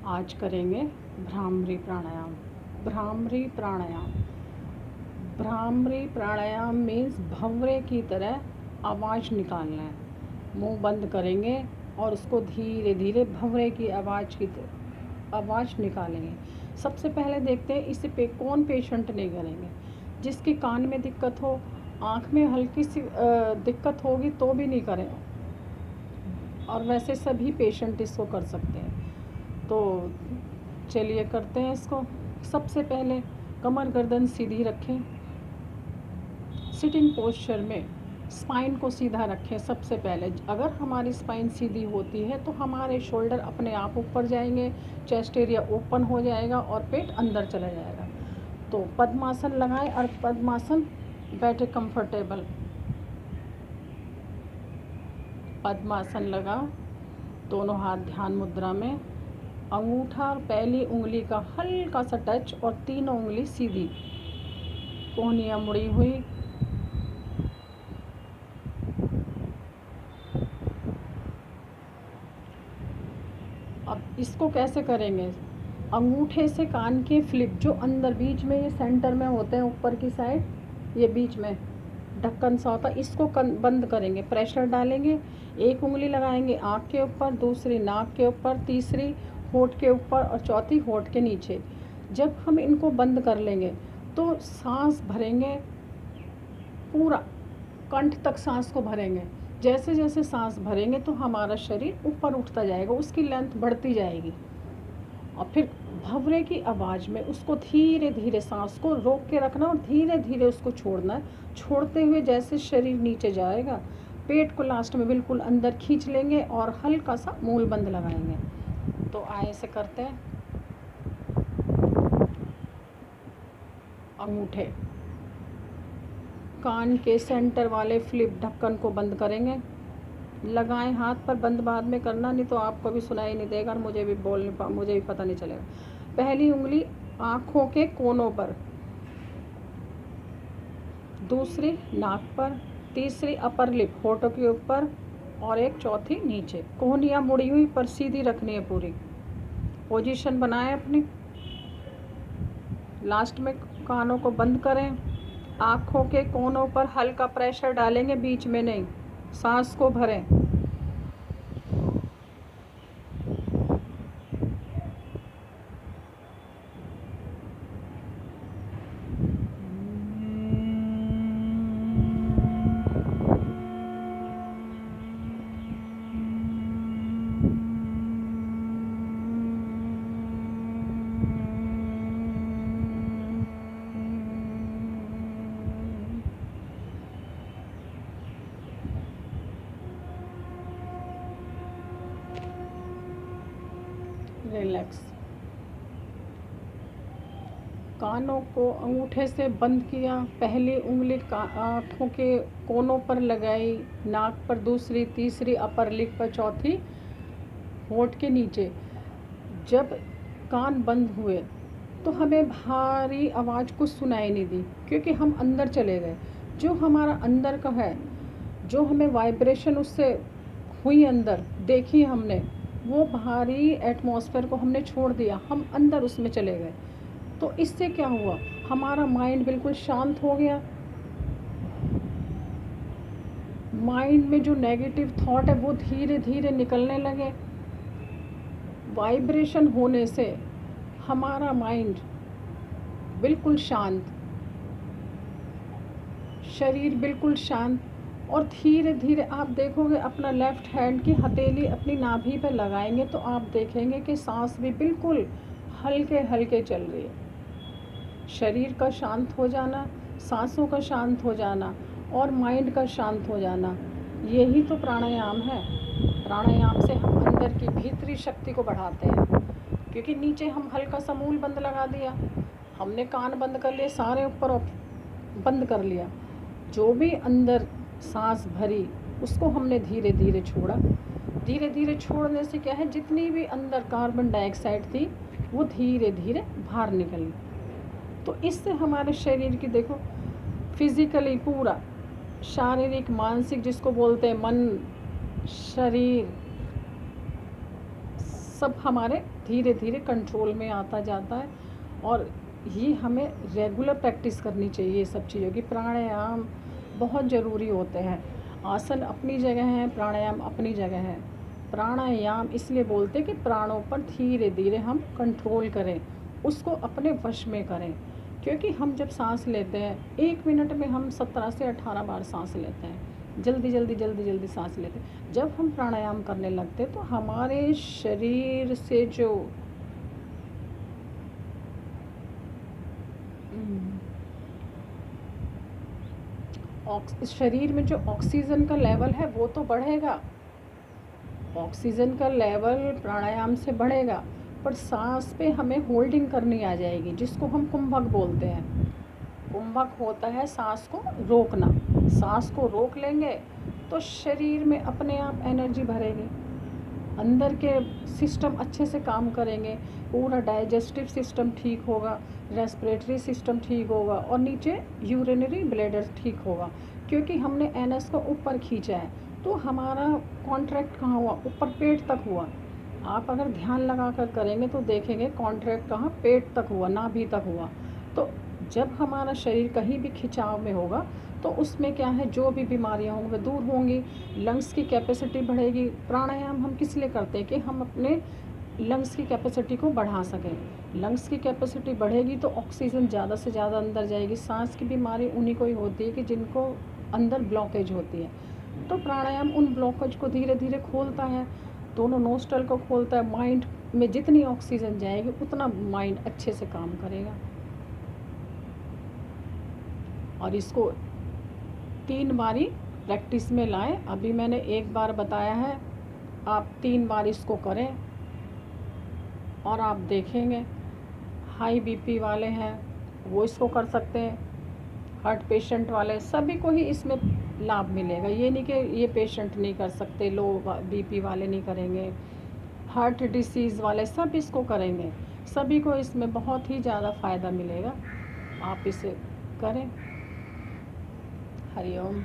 आज करेंगे भ्रामरी प्राणायाम। भ्रामरी प्राणायाम भ्रामरी प्राणायाम मीन्स भंवरे की तरह आवाज़ निकालना है। मुंह बंद करेंगे और उसको धीरे धीरे भंवरे की आवाज़ निकालेंगे। सबसे पहले देखते हैं इसे कौन पेशेंट नहीं करेंगे। जिसकी कान में दिक्कत हो, आँख में हल्की सी दिक्कत होगी तो भी नहीं करें, और वैसे सभी पेशेंट इसको कर सकते हैं। तो चलिए करते हैं इसको। सबसे पहले कमर गर्दन सीधी रखें। सिटिंग पोस्चर में स्पाइन को सीधा रखें। सबसे पहले अगर हमारी स्पाइन सीधी होती है तो हमारे शोल्डर अपने आप ऊपर जाएंगे, चेस्ट एरिया ओपन हो जाएगा और पेट अंदर चला जाएगा। तो पद्मासन लगाएं और पद्मासन बैठे कंफर्टेबल। पद्मासन लगाओ, दोनों हाथ ध्यान मुद्रा में, अंगूठा और पहली उंगली का हल्का सा टच और तीनों उंगली सीधी, कोहनियाँ मुड़ी हुई। अब इसको कैसे करेंगे? अंगूठे से कान के फ्लिप जो अंदर बीच में ये सेंटर में होते हैं, ऊपर की साइड, ये बीच में ढक्कन सा होता है, इसको बंद करेंगे, प्रेशर डालेंगे। एक उंगली लगाएंगे आँख के ऊपर, दूसरी नाक के ऊपर, तीसरी होंठ के ऊपर और चौथी होंठ के नीचे। जब हम इनको बंद कर लेंगे तो सांस भरेंगे, पूरा कंठ तक सांस को भरेंगे। जैसे जैसे सांस भरेंगे तो हमारा शरीर ऊपर उठता जाएगा, उसकी लेंथ बढ़ती जाएगी। और फिर भंवरे की आवाज़ में उसको धीरे धीरे सांस को रोक के रखना और धीरे धीरे उसको छोड़ना है। छोड़ते हुए जैसे शरीर नीचे जाएगा, पेट को लास्ट में बिल्कुल अंदर खींच लेंगे और हल्का सा मूल बंद लगाएंगे। तो आए से करते हैं। अंगूठे कान के सेंटर वाले फ्लिप ढक्कन को बंद करेंगे। लगाएं हाथ पर, बंद बाद में करना, नहीं तो आपको भी सुनाई नहीं देगा और मुझे भी पता नहीं चलेगा। पहली उंगली आँखों के कोनों पर, दूसरी नाक पर, तीसरी अपर लिप होठों के ऊपर और एक चौथी नीचे। कोहनियाँ मुड़ी हुई पर सीधी रखनी है पूरी। पोजीशन बनाएं अपनी। लास्ट में कानों को बंद करें। आँखों के कोनों पर हल्का प्रेशर डालेंगे, बीच में नहीं। सांस को भरें। रिलैक्स। कानों को अंगूठे से बंद किया। पहली उंगली आँखों के कोनों पर लगाई, नाक पर दूसरी, तीसरी अपर लिप पर, चौथी होंठ के नीचे। जब कान बंद हुए तो हमें भारी आवाज़ कुछ सुनाई नहीं दी, क्योंकि हम अंदर चले गए। जो हमारा अंदर का है, जो हमें वाइब्रेशन उससे हुई अंदर देखी हमने, वो भारी एटमॉस्फेयर को हमने छोड़ दिया, हम अंदर उसमें चले गए। तो इससे क्या हुआ, हमारा माइंड बिल्कुल शांत हो गया। माइंड में जो नेगेटिव थॉट है वो धीरे धीरे निकलने लगे। वाइब्रेशन होने से हमारा माइंड बिल्कुल शांत, शरीर बिल्कुल शांत। और धीरे धीरे आप देखोगे, अपना लेफ़्ट हैंड की हथेली अपनी नाभि पर लगाएंगे तो आप देखेंगे कि सांस भी बिल्कुल हल्के हल्के चल रही है। शरीर का शांत हो जाना, सांसों का शांत हो जाना और माइंड का शांत हो जाना, यही तो प्राणायाम है। प्राणायाम से हम अंदर की भीतरी शक्ति को बढ़ाते हैं। क्योंकि नीचे हम हल्का सा मूल बंद लगा दिया, हमने कान बंद कर लिए, सारे ऊपर बंद कर लिया। जो भी अंदर सांस भरी उसको हमने धीरे धीरे छोड़ा। धीरे धीरे छोड़ने से क्या है, जितनी भी अंदर कार्बन डाइऑक्साइड थी वो धीरे धीरे बाहर निकली। तो इससे हमारे शरीर की देखो, फिज़िकली पूरा, शारीरिक, मानसिक, जिसको बोलते हैं मन, शरीर, सब हमारे धीरे धीरे कंट्रोल में आता जाता है। और ये हमें रेगुलर प्रैक्टिस करनी चाहिए ये सब चीज़ों की। प्राणायाम बहुत ज़रूरी होते हैं। आसन अपनी जगह है, प्राणायाम अपनी जगह है। प्राणायाम इसलिए बोलते हैं कि प्राणों पर धीरे धीरे हम कंट्रोल करें, उसको अपने वश में करें। क्योंकि हम जब सांस लेते हैं 1 मिनट में हम 17 से 18 बार सांस लेते हैं, जल्दी जल्दी जल्दी जल्दी सांस लेते हैं। जब हम प्राणायाम करने लगते हैं तो हमारे शरीर से जो शरीर में जो ऑक्सीजन का लेवल है वो तो बढ़ेगा, ऑक्सीजन का लेवल प्राणायाम से बढ़ेगा, पर सांस पे हमें होल्डिंग करनी आ जाएगी, जिसको हम कुंभक बोलते हैं। कुंभक होता है सांस को रोकना। सांस को रोक लेंगे तो शरीर में अपने आप एनर्जी भरेगी, अंदर के सिस्टम अच्छे से काम करेंगे, पूरा डाइजेस्टिव सिस्टम ठीक होगा, रेस्पिरेटरी सिस्टम ठीक होगा और नीचे यूरिनरी ब्लैडर ठीक होगा। क्योंकि हमने एनएस को ऊपर खींचा है तो हमारा कॉन्ट्रैक्ट कहाँ हुआ, ऊपर पेट तक हुआ। आप अगर ध्यान लगा कर करेंगे तो देखेंगे कॉन्ट्रैक्ट कहाँ, पेट तक हुआ, नाभि तक हुआ। तो जब हमारा शरीर कहीं भी खिंचाव में होगा तो उसमें क्या है, जो भी बीमारियां होंगी वो दूर होंगी, लंग्स की कैपेसिटी बढ़ेगी। प्राणायाम हम किस लिए करते हैं कि हम अपने लंग्स की कैपेसिटी को बढ़ा सकें। लंग्स की कैपेसिटी बढ़ेगी तो ऑक्सीजन ज़्यादा से ज़्यादा अंदर जाएगी। सांस की बीमारी उन्हीं को ही होती है कि जिनको अंदर ब्लॉकेज होती है। तो प्राणायाम उन ब्लॉकेज को धीरे धीरे खोलता है, दोनों नोस्ट्रल को खोलता है। माइंड में जितनी ऑक्सीजन जाएगी उतना माइंड अच्छे से काम करेगा। और इसको 3 बारी प्रैक्टिस में लाएं। अभी मैंने 1 बार बताया है, आप 3 बार इसको करें और आप देखेंगे। हाई बीपी वाले हैं वो इसको कर सकते हैं, हार्ट पेशेंट वाले, सभी को ही इसमें लाभ मिलेगा। ये नहीं कि ये पेशेंट नहीं कर सकते, लो बीपी वाले नहीं करेंगे, हार्ट डिसीज़ वाले सब इसको करेंगे। सभी को इसमें बहुत ही ज़्यादा फ़ायदा मिलेगा। आप इसे करें। हरिओम।